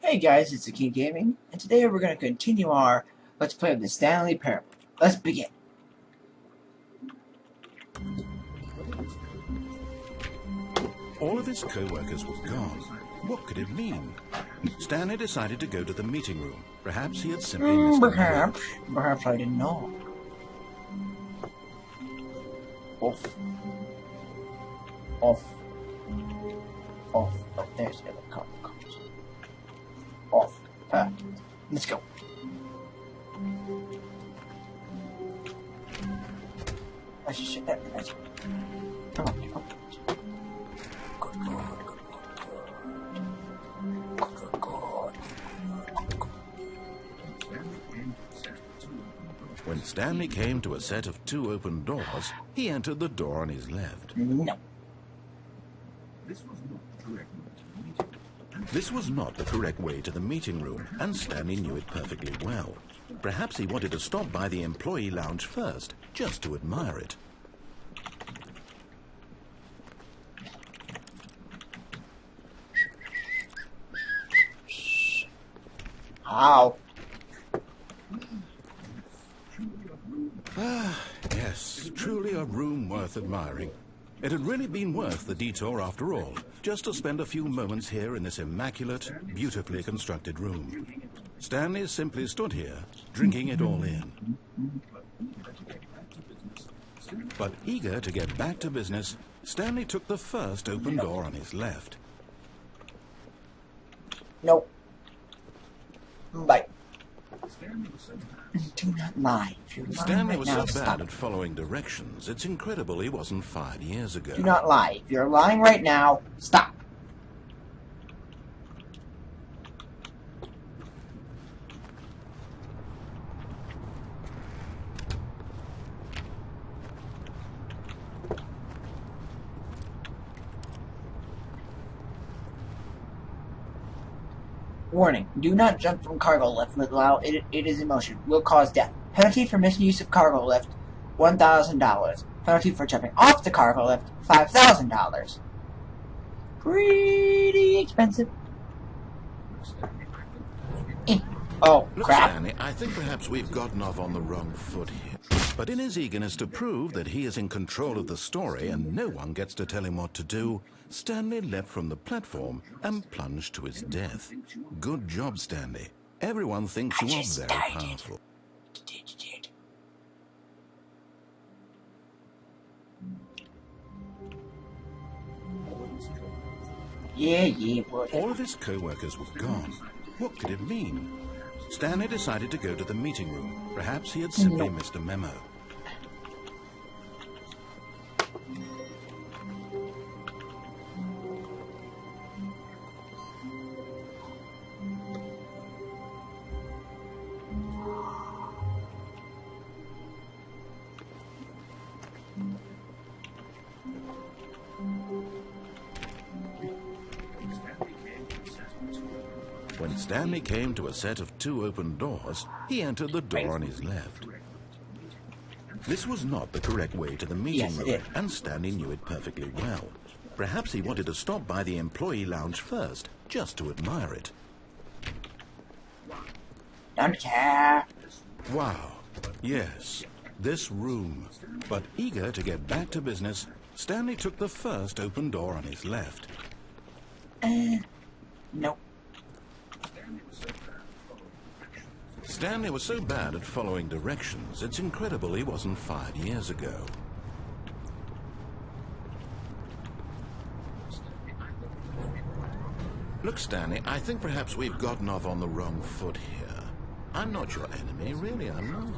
Hey guys, it's the King Gaming, and today we're going to continue our Let's Play of the Stanley Parable. Let's begin. All of his co-workers were gone. What could it mean? Stanley decided to go to the meeting room. Perhaps he had simply missed a Perhaps I didn't know. Off. Oh, there's the other card. Off. Let's go. Let's just shit that. Let's go. Come on. When Stanley came to a set of 2 open doors, he entered the door on his left. No. This was not the correct way to the meeting room, and Stanley knew it perfectly well. Perhaps he wanted to stop by the employee lounge first, just to admire it. How? Yes, truly a room worth admiring. It had really been worth the detour after all, just to spend a few moments here in this immaculate, beautifully constructed room. Stanley simply stood here, drinking it all in. But eager to get back to business, Stanley took the first open door on his left. Nope. Bye. Do not lie. Stanley was so bad at following directions, it's incredible he wasn't fired years ago. Do not lie. If you're lying right now, stop. Warning, do not jump from cargo lift while it is in motion. Will cause death. Penalty for misuse of cargo lift, $1,000. Penalty for jumping off the cargo lift, $5,000. Pretty expensive. Oh, Look, crap. Stanley, I think perhaps we've gotten off on the wrong foot here. But in his eagerness to prove that he is in control of the story and no one gets to tell him what to do, Stanley leapt from the platform and plunged to his death. Good job, Stanley. Everyone thinks you are very powerful. Yeah. All of his co-workers were gone. What could it mean? Stanley decided to go to the meeting room. Perhaps he had simply missed a memo. When Stanley came to a set of 2 open doors, he entered the door on his left. This was not the correct way to the meeting room, and Stanley knew it perfectly well. Perhaps he wanted to stop by the employee lounge first, just to admire it. Don't care. Wow, yes, this room. But eager to get back to business, Stanley took the first open door on his left. Nope. Stanley was so bad at following directions, it's incredible he wasn't fired years ago. Look, Stanley, I think perhaps we've gotten off on the wrong foot here. I'm not your enemy, really, I'm not.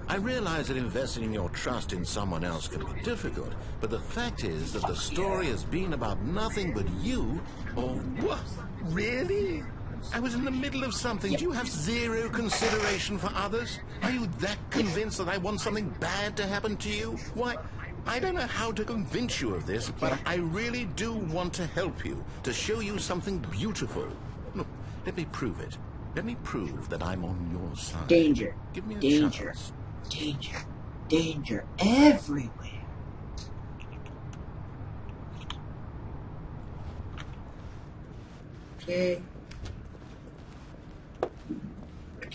I realize that investing your trust in someone else can be difficult, but the fact is that the story has been about nothing but you, or what? Really? I was in the middle of something. Do you have zero consideration for others? Are you that convinced that I want something bad to happen to you? Why, I don't know how to convince you of this, but I really do want to help you, to show you something beautiful. Look, let me prove it. Let me prove that I'm on your side. Danger. Give me a Danger. chance. Danger everywhere. Okay.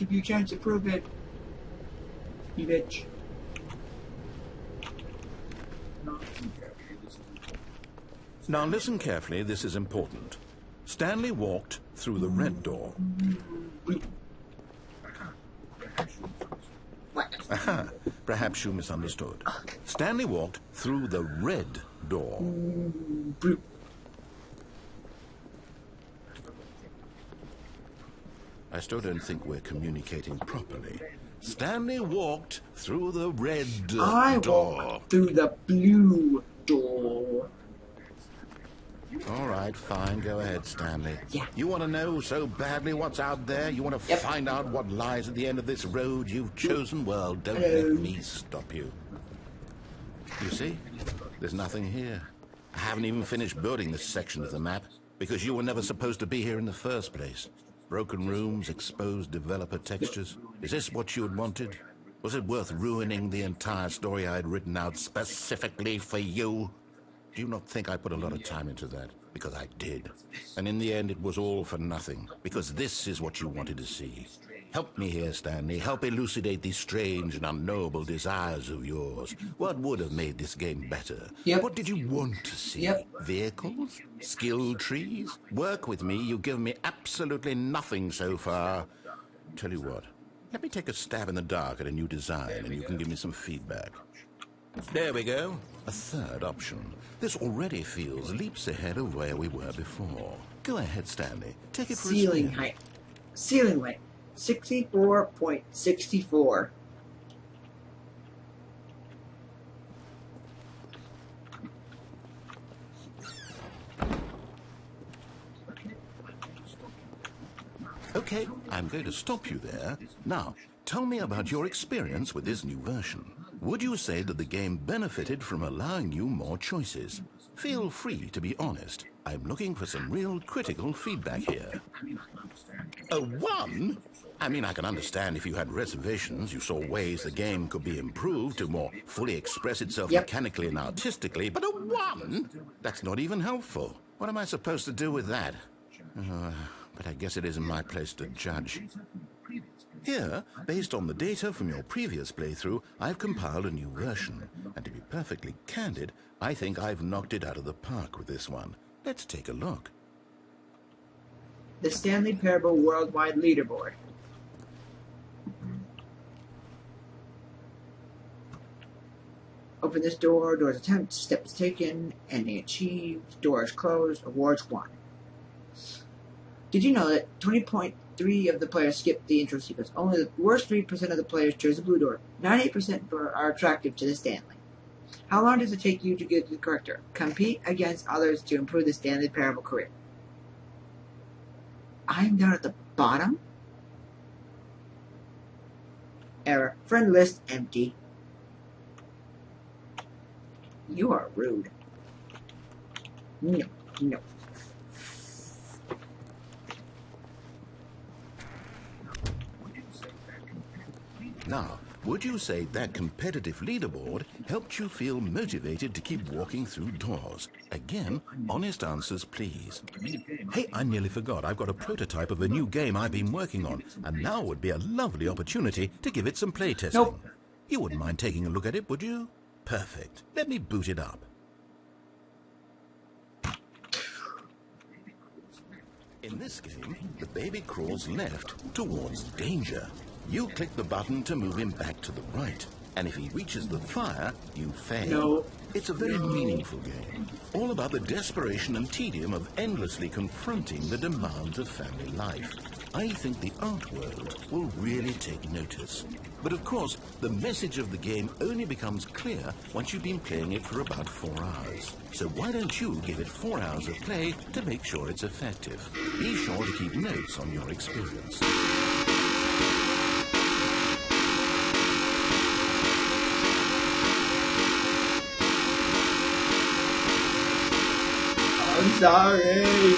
give you a chance to prove it. You bitch. Now listen carefully, this is important. Stanley walked through the red door. Aha, perhaps you misunderstood. Stanley walked through the red door. I still don't think we're communicating properly. Stanley walked through the red door. I walked through the blue door. All right, fine. Go ahead, Stanley. Yeah. You want to know so badly what's out there? You want to find out what lies at the end of this road you've chosen? Well, don't let me stop you. You see? There's nothing here. I haven't even finished building this section of the map because you were never supposed to be here in the first place. Broken rooms, exposed developer textures. Is this what you had wanted? Was it worth ruining the entire story I had written out specifically for you? Do you not think I put a lot of time into that? Because I did. And in the end, it was all for nothing. Because this is what you wanted to see. Help me here, Stanley. Help elucidate these strange and unknowable desires of yours. What would have made this game better? What did you want to see? Vehicles? Skill trees? Work with me. You've given me absolutely nothing so far. Tell you what. Let me take a stab in the dark at a new design, and you can give me some feedback. There we go. A third option. This already feels leaps ahead of where we were before. Go ahead, Stanley. Take it for a spin. Ceiling height. Ceiling height. 64.64. Okay, I'm going to stop you there. Now, tell me about your experience with this new version. Would you say that the game benefited from allowing you more choices? Feel free to be honest. I'm looking for some real critical feedback here. A 1? I mean, I can understand if you had reservations, you saw ways the game could be improved to more fully express itself mechanically and artistically, but a 1? That's not even helpful. What am I supposed to do with that? But I guess it isn't my place to judge. Here, based on the data from your previous playthrough, I've compiled a new version. And to be perfectly candid, I think I've knocked it out of the park with this one. Let's take a look. The Stanley Parable Worldwide Leaderboard. Open this door, doors attempt, steps taken, ending achieved, doors closed, awards won. Did you know that 20.3% of the players skipped the intro sequence? Only the worst 3% of the players chose the blue door. 98% are attractive to the Stanley. How long does it take you to get to the character? Compete against others to improve the Stanley Parable career. I'm down at the bottom. Error. Friend list empty. You are rude. No, no. Now, would you say that competitive leaderboard helped you feel motivated to keep walking through doors? Again, honest answers, please. Hey, I nearly forgot. I've got a prototype of a new game I've been working on, and now would be a lovely opportunity to give it some playtesting. Nope. You wouldn't mind taking a look at it, would you? Perfect. Let me boot it up. In this game, the baby crawls left towards danger. You click the button to move him back to the right, and if he reaches the fire, you fail. No. It's a very meaningful game, all about the desperation and tedium of endlessly confronting the demands of family life. I think the art world will really take notice. But of course, the message of the game only becomes clear once you've been playing it for about 4 hours. So why don't you give it 4 hours of play to make sure it's effective? Be sure to keep notes on your experience. I'm sorry.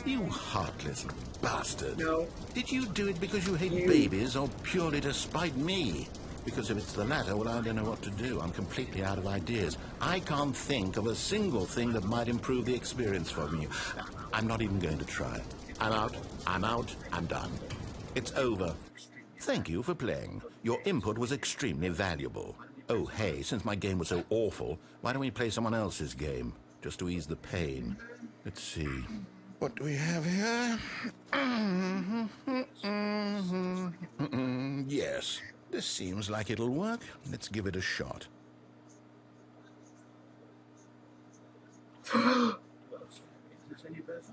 You heartless bastard. No. Did you do it because you hate babies or purely to spite me? Because if it's the latter, well, I don't know what to do. I'm completely out of ideas. I can't think of a single thing that might improve the experience for me. I'm not even going to try. I'm out. I'm out. I'm done. It's over. Thank you for playing. Your input was extremely valuable. Oh, hey, since my game was so awful, why don't we play someone else's game? Just to ease the pain. Let's see. What do we have here? Yes. This seems like it'll work. Let's give it a shot. Oh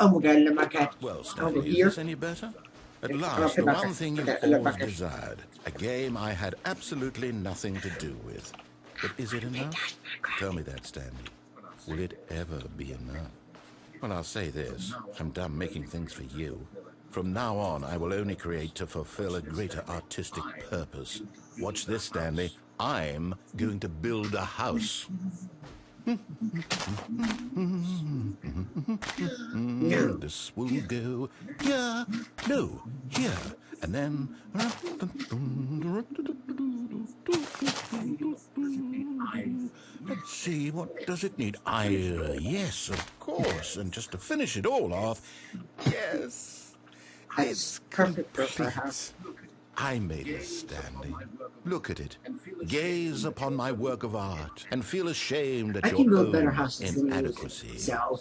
my god, look at that. Well, Over Stanley, is here. this any better? At last, the one thing you've always desired. A game I had absolutely nothing to do with. But is it enough? Tell me that, Stanley. Will it ever be enough? Well, I'll say this. I'm done making things for you. From now on, I will only create to fulfill a greater artistic purpose. Watch this, Stanley. I'm going to build a house. This will go here, no, here, and then... Let's see, what does it need? Yes, of course, and just to finish it all off, yes, it's perfect for a house. I made this, Stanley. Look at it. Gaze upon my work of art and feel ashamed at your build better own houses than you. inadequacy. So,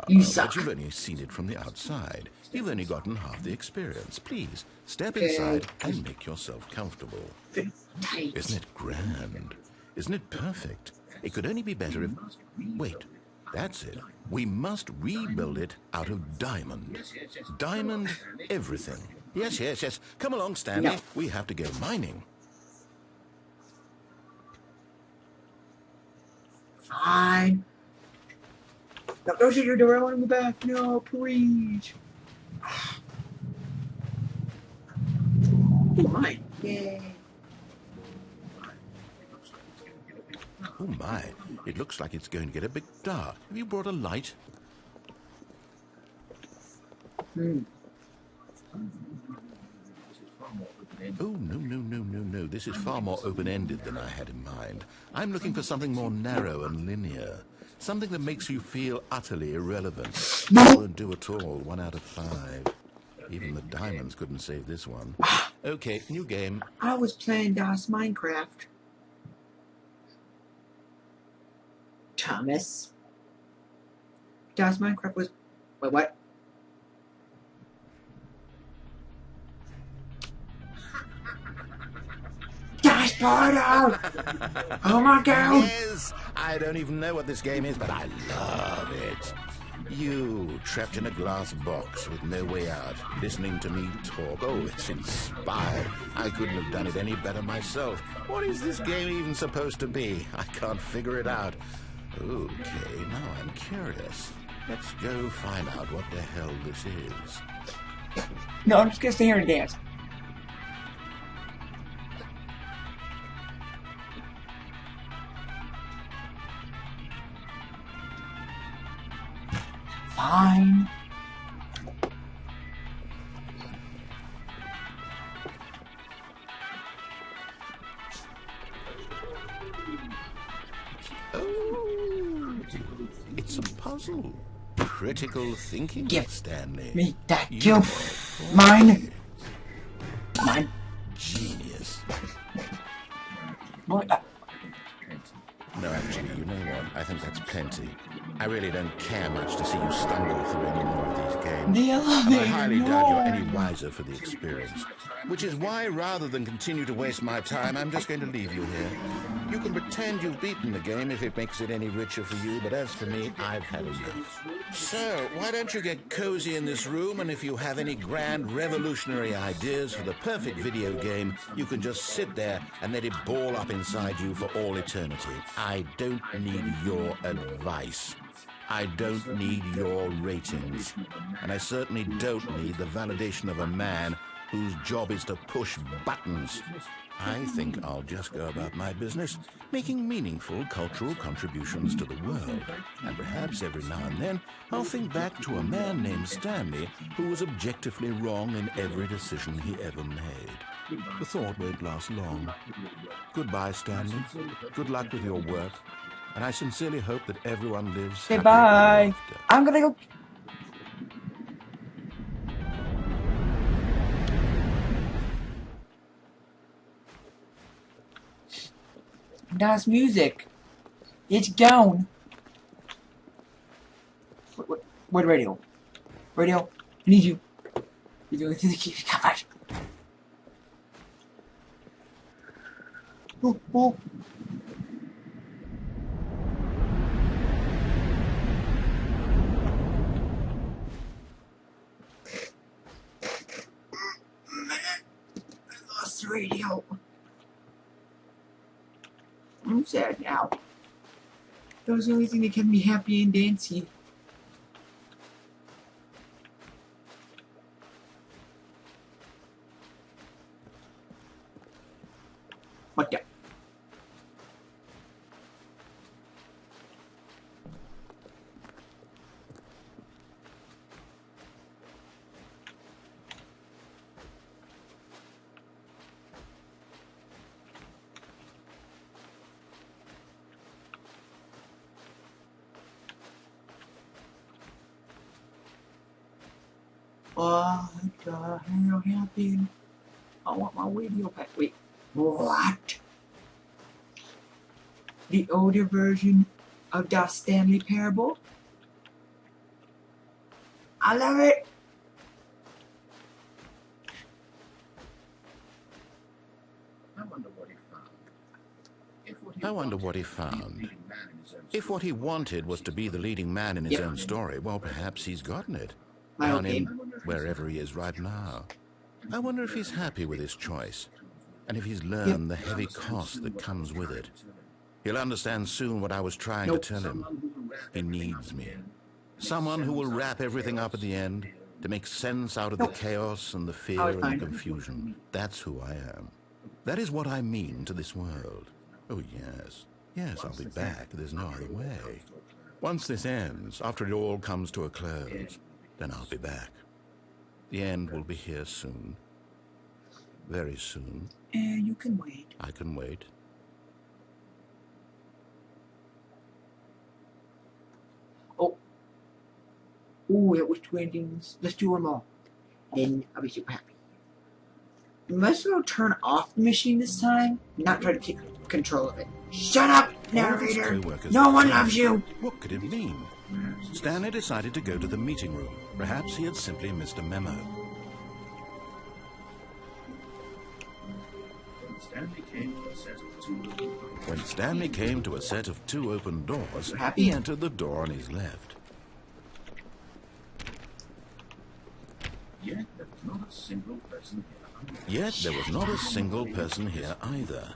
You suck. But you've only seen it from the outside. You've only gotten half the experience. Please, step inside and make yourself comfortable. Isn't it grand? Isn't it perfect? It could only be better if... Wait, that's it. We must rebuild it out of diamond. Diamond everything. Yes, yes, yes. Come along, Stanley. No. We have to go mining. Fine. No, don't shut your door. I want to go back. No, please. Oh, mine. Yay. Oh, my. It looks like it's going to get a bit dark. Have you brought a light? Oh, no. This is far more open-ended than I had in mind. I'm looking for something more narrow and linear. Something that makes you feel utterly irrelevant. Won't do at all. 1 out of 5. Even the diamonds couldn't save this one. Okay, new game. I was playing DOS Minecraft. Thomas. DOS Minecraft was... Wait, what? DOS Portal! Oh my god! Yes! I don't even know what this game is, but I love it. You, trapped in a glass box with no way out, listening to me talk. Oh, it's inspired. I couldn't have done it any better myself. What is this game even supposed to be? I can't figure it out. Okay, now I'm curious. Let's go find out what the hell this is. No, I'm just gonna stay here and dance. Fine. Oh, it's a puzzle. Critical thinking, Give Stanley. Me that You cube. are Mine. Mine. genius. Boy, No, actually, you know what? I think that's plenty. I really don't care much to see you stumble through any more of these games. The And elevator. I highly doubt you're any no. wiser for the experience. Which is why, rather than continue to waste my time, I'm just going to leave you here. You can pretend you've beaten the game if it makes it any richer for you, but as for me, I've had enough. So, why don't you get cozy in this room, and if you have any grand revolutionary ideas for the perfect video game, you can just sit there and let it ball up inside you for all eternity. I don't need your advice. I don't need your ratings. And I certainly don't need the validation of a man whose job is to push buttons. I think I'll just go about my business, making meaningful cultural contributions to the world. And perhaps every now and then, I'll think back to a man named Stanley who was objectively wrong in every decision he ever made. The thought won't last long. Goodbye, Stanley. Good luck with your work. And I sincerely hope that everyone lives Say happily bye. ever after. I'm gonna go. That's music. It's gone. Where the radio? Radio, I need you. You're going through the key. Come on. Oh, oh. I lost the radio. I'm sad now. That was the only thing that kept me happy and dancy. What the? What the hell happened? I want my radio back. Wait, what? The older version of the Stanley Parable? I love it. I wonder what he found. If what he wanted was to be the leading man in his own story, well, perhaps he's gotten it. Down in wherever he is right now. I wonder if he's happy with his choice, and if he's learned the heavy cost that comes with it. He'll understand soon what I was trying to tell him. He needs me. Someone who will wrap everything up at the end, to make sense out of the chaos and the fear and the confusion. That's who I am. That is what I mean to this world. Oh, yes. Yes, I'll be back. There's no other way. Once this ends, after it all comes to a close, then I'll be back. The end will be here soon. Very soon. And you can wait. I can wait. Oh. Ooh, that was two endings. Let's do them all. Then I'll be super happy. You must well turn off the machine this time, not try to take control of it. Shut up, narrator! No one loves you! What could it mean? Stanley decided to go to the meeting room. Perhaps he had simply missed a memo. When Stanley came to a set of two open doors, he entered the door on his left. Yet there was not a single person here either.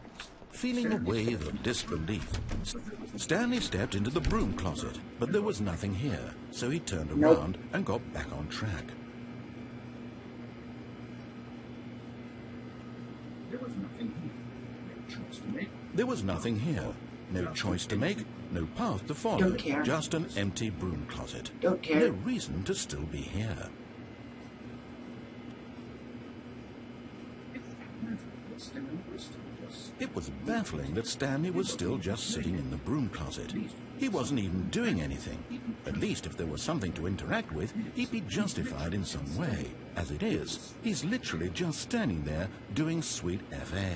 Feeling a wave of disbelief, Stanley stepped into the broom closet, but there was nothing here, so he turned around and got back on track. There was nothing here. No choice to make, no path to follow, just an empty broom closet. Don't care. No reason to still be here. It was baffling that Stanley was still just sitting in the broom closet. He wasn't even doing anything. At least if there was something to interact with, he'd be justified in some way. As it is, he's literally just standing there doing sweet FA.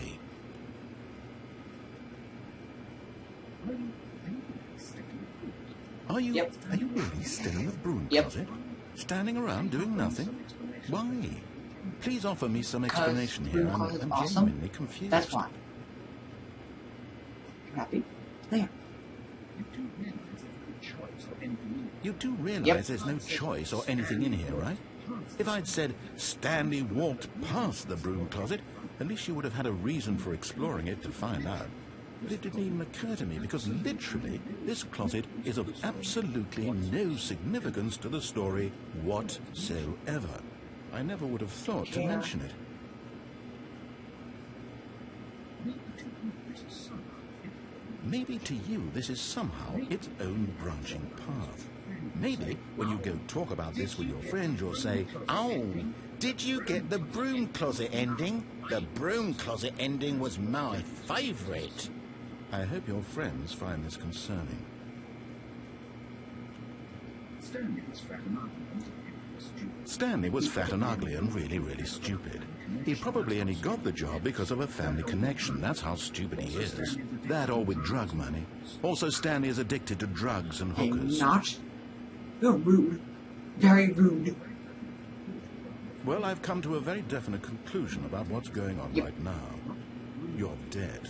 Are you really still in the broom closet? Standing around doing nothing? Why? Please offer me some explanation here. I'm genuinely confused. That's why. Happy? There. You do realize there's no choice or anything in here, right? If I'd said Stanley walked past the broom closet, at least you would have had a reason for exploring it to find out. But it didn't even occur to me because literally this closet is of absolutely no significance to the story whatsoever. I never would have thought to mention it. maybe to you this is somehow its own branching path. Maybe when you go talk about this with your friends, you'll say, "Oh, did you get the broom closet ending? The broom closet ending was my favourite." I hope your friends find this concerning. Stanley was fat and ugly and really, really stupid. He probably only got the job because of a family connection. That's how stupid he is. That or with drug money. Also, Stanley is addicted to drugs and hookers. I'm not. You're rude. Very rude. Well, I've come to a very definite conclusion about what's going on right now. You're dead.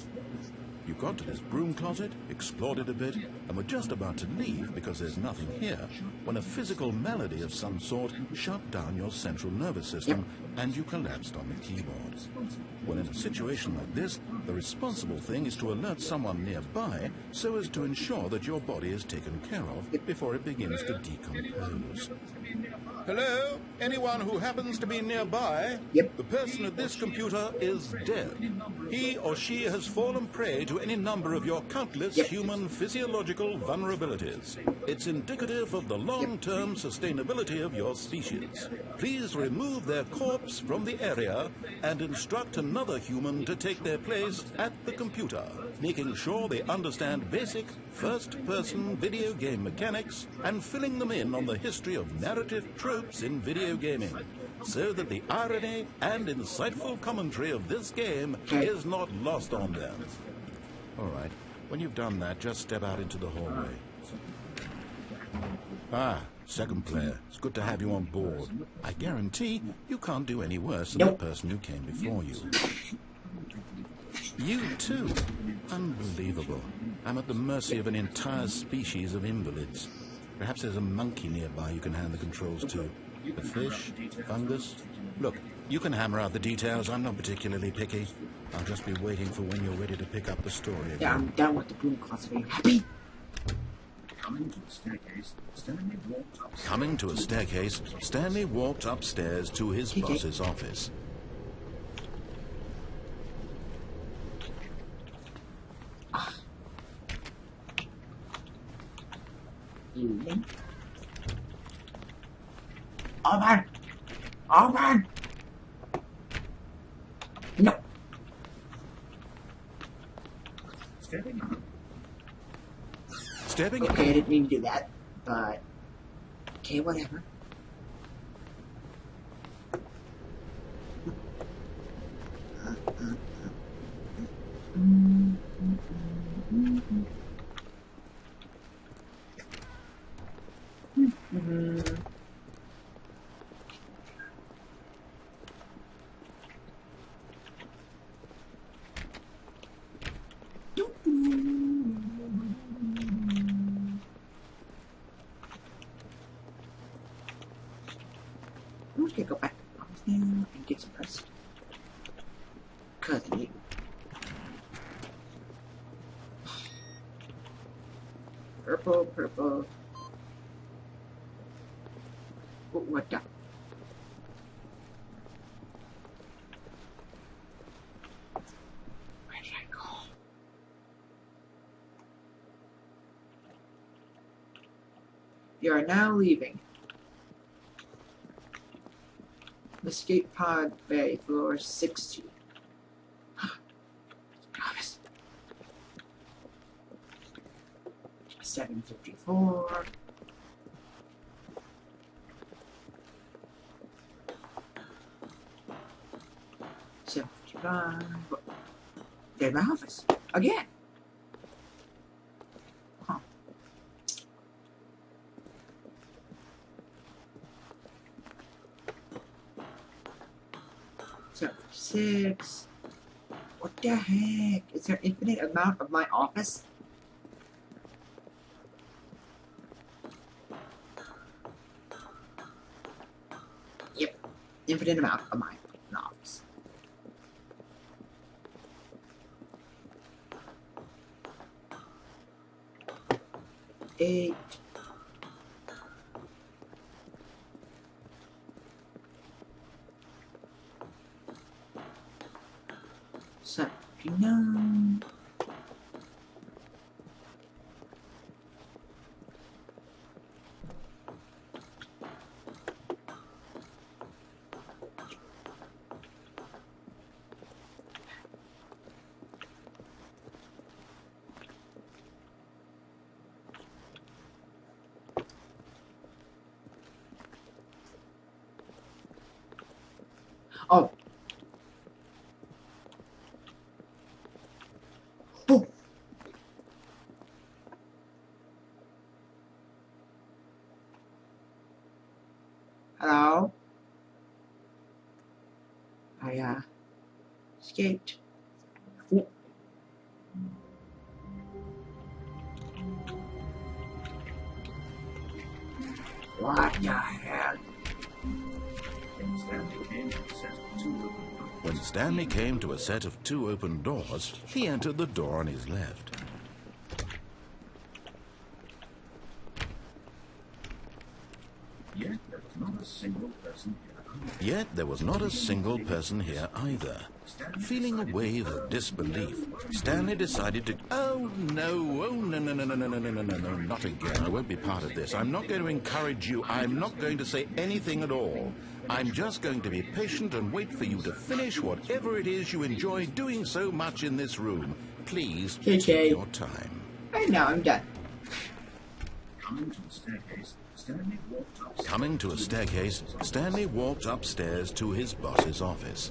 You got to this broom closet, explored it a bit, and were just about to leave because there's nothing here, when a physical malady of some sort shut down your central nervous system and you collapsed on the keyboard. Well, in a situation like this, the responsible thing is to alert someone nearby so as to ensure that your body is taken care of before it begins to decompose. Hello? Anyone who happens to be nearby? Yep. The person at this computer is dead. He or she has fallen prey to any number of your countless human physiological vulnerabilities. It's indicative of the long-term sustainability of your species. Please remove their corpse from the area and instruct another human to take their place at the computer, making sure they understand basic first-person video game mechanics and filling them in on the history of narrative tropes in video gaming, so that the irony and insightful commentary of this game is not lost on them. All right, when you've done that, just step out into the hallway. Ah, second player. It's good to have you on board. I guarantee you can't do any worse than the person who came before you. You too? Unbelievable. I'm at the mercy of an entire species of invalids. Perhaps there's a monkey nearby you can hand the controls to. A fish? Fungus? Look, you can hammer out the details. I'm not particularly picky. I'll just be waiting for when you're ready to pick up the story again. Yeah, I'm done with the broom closet. Are you happy? Coming to a staircase, Stanley walked upstairs to his boss's office. Evening. Open! Open! No. Stepping Okay, I didn't mean to do that, but okay, whatever. I'm just gonna go back to the office now and get some rest. Cause I need. Purple, purple. Oh, what the? Where did I go? You are now leaving. Escape pod bay, floor 60. Travis. 754. There's my office. Again. Huh. So, 6. What the heck? Is there infinite amount of my office? Yep. Infinite amount of my office. Eight. $79. Oh. Boom. Hello? I, escaped. Ooh. What the hell? When Stanley came to a set of 2 open doors, he entered the door on his left. Yet there was not a single person here either. Feeling a wave of disbelief, Stanley decided to... Oh, no, not again. I won't be part of this. I'm not going to encourage you. I'm not going to say anything at all. I'm just going to be patient and wait for you to finish whatever it is you enjoy doing so much in this room. Please, take your time. Right now, I'm done. Coming to a staircase, Stanley walked upstairs to his boss's office.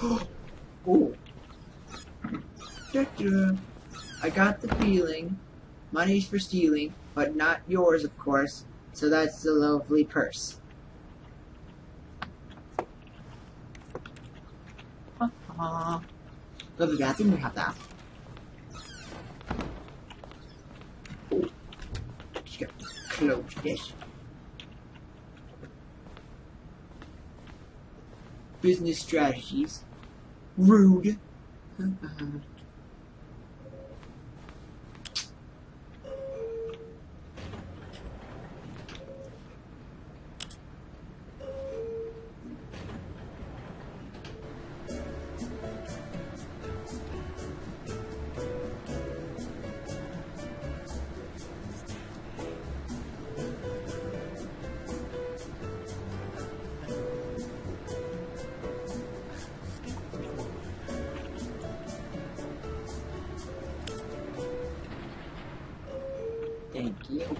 Oh. I got the feeling. Money's for stealing, but not yours, of course. So that's the lovely purse. Lovely bathroom, we have that. Oh. Just gotta close this. Business strategies. Rude. Thank you.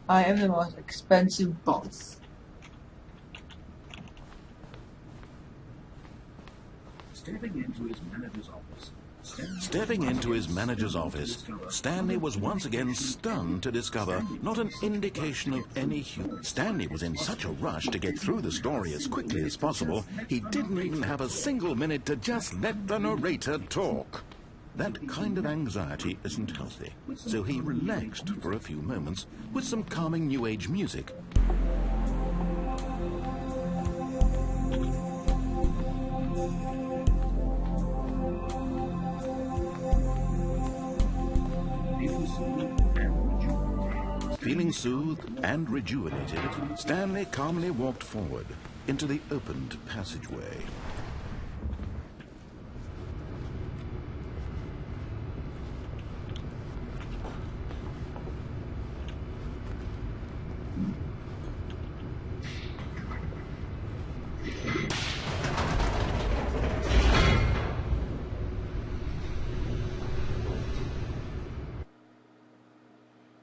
I am the most expensive boss. Stepping into his manager's office, Stanley was once again stunned to discover not an indication of any human. Stanley was in such a rush to get through the story as quickly as possible, he didn't even have a single minute to just let the narrator talk. That kind of anxiety isn't healthy, so he relaxed for a few moments with some calming New Age music. Feeling soothed and rejuvenated, Stanley calmly walked forward into the opened passageway.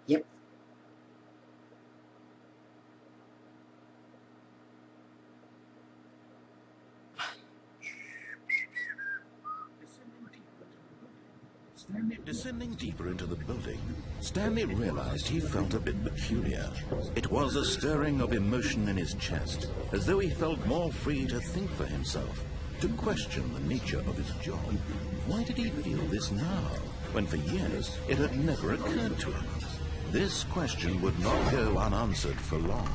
Yep. Descending deeper into the building, Stanley realized he felt a bit peculiar. It was a stirring of emotion in his chest, as though he felt more free to think for himself, to question the nature of his job. Why did he feel this now, when for years it had never occurred to him? This question would not go unanswered for long.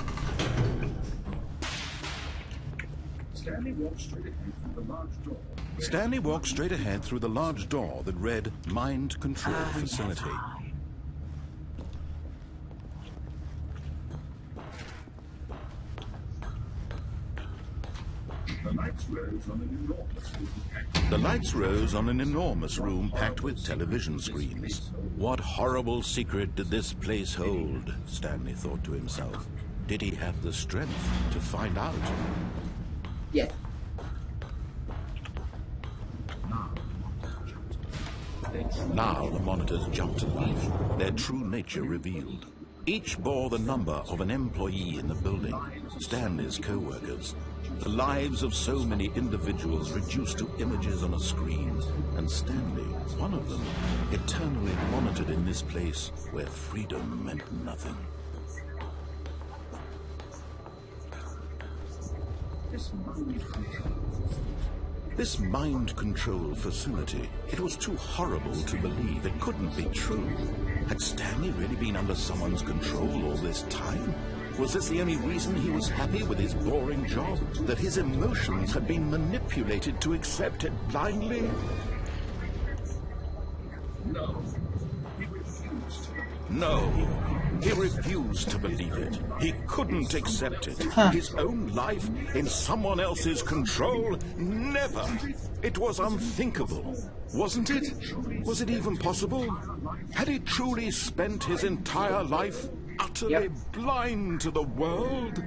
Stanley walked straight ahead through the large door that read Mind Control Facility. The light The lights rose on an enormous room packed with television screens. What horrible secret did this place hold? Stanley thought to himself. Did he have the strength to find out? Yes. Now the monitors jumped to life, their true nature revealed. Each bore the number of an employee in the building, Stanley's co-workers. The lives of so many individuals reduced to images on a screen, and Stanley, one of them, eternally monitored in this place where freedom meant nothing. This mind control facility, it was too horrible to believe. It couldn't be true. Had Stanley really been under someone's control all this time? Was this the only reason he was happy with his boring job? That his emotions had been manipulated to accept it blindly? No, he refused to believe it. He couldn't accept it. His own life in someone else's control? Never. It was unthinkable. Wasn't it? Was it even possible? Had he truly spent his entire life utterly blind to the world?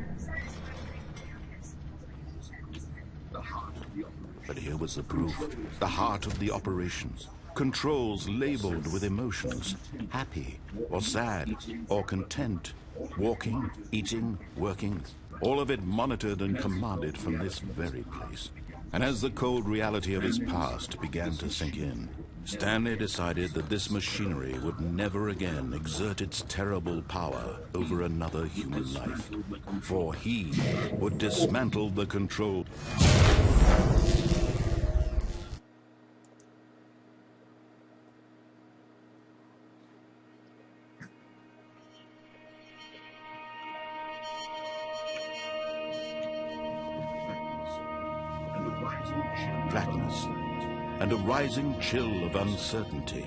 But here was the proof. The heart of the operation. Controls labeled with emotions. Happy, or sad, or content. Walking, eating, working. All of it monitored and commanded from this very place. And as the cold reality of his past began to sink in, Stanley decided that this machinery would never again exert its terrible power over another human life. For he would dismantle the control. Flatness, and a rising chill of uncertainty.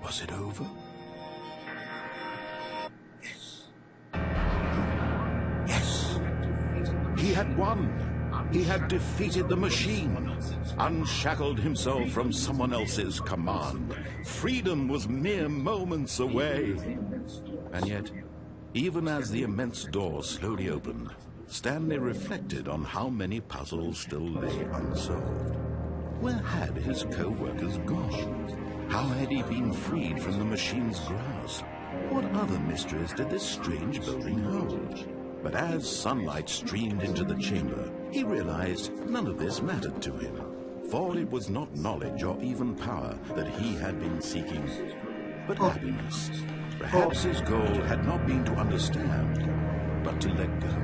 Was it over? Yes. He had won. He had defeated the machine, unshackled himself from someone else's command. Freedom was mere moments away. And yet, even as the immense door slowly opened, Stanley reflected on how many puzzles still lay unsolved. Where had his co-workers gone? How had he been freed from the machine's grasp? What other mysteries did this strange building hold? But as sunlight streamed into the chamber, he realized none of this mattered to him. For it was not knowledge or even power that he had been seeking, but happiness. Perhaps his goal had not been to understand, but to let go.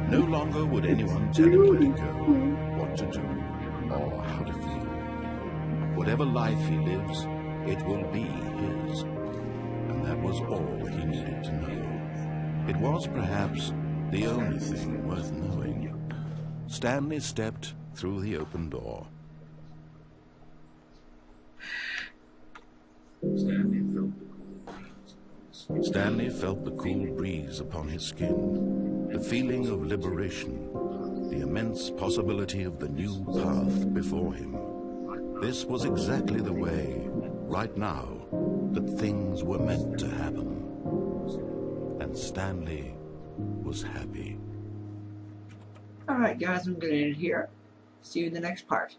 No longer would anyone tell him where to go, what to do, or how to feel. Whatever life he lives, it will be his. And that was all he needed to know. It was perhaps the only thing worth knowing. Stanley stepped through the open door. Stanley felt the cool breeze upon his skin, the feeling of liberation, the immense possibility of the new path before him. This was exactly the way, right now, that things were meant to happen. And Stanley was happy. Alright guys, I'm going to end it here. See you in the next part.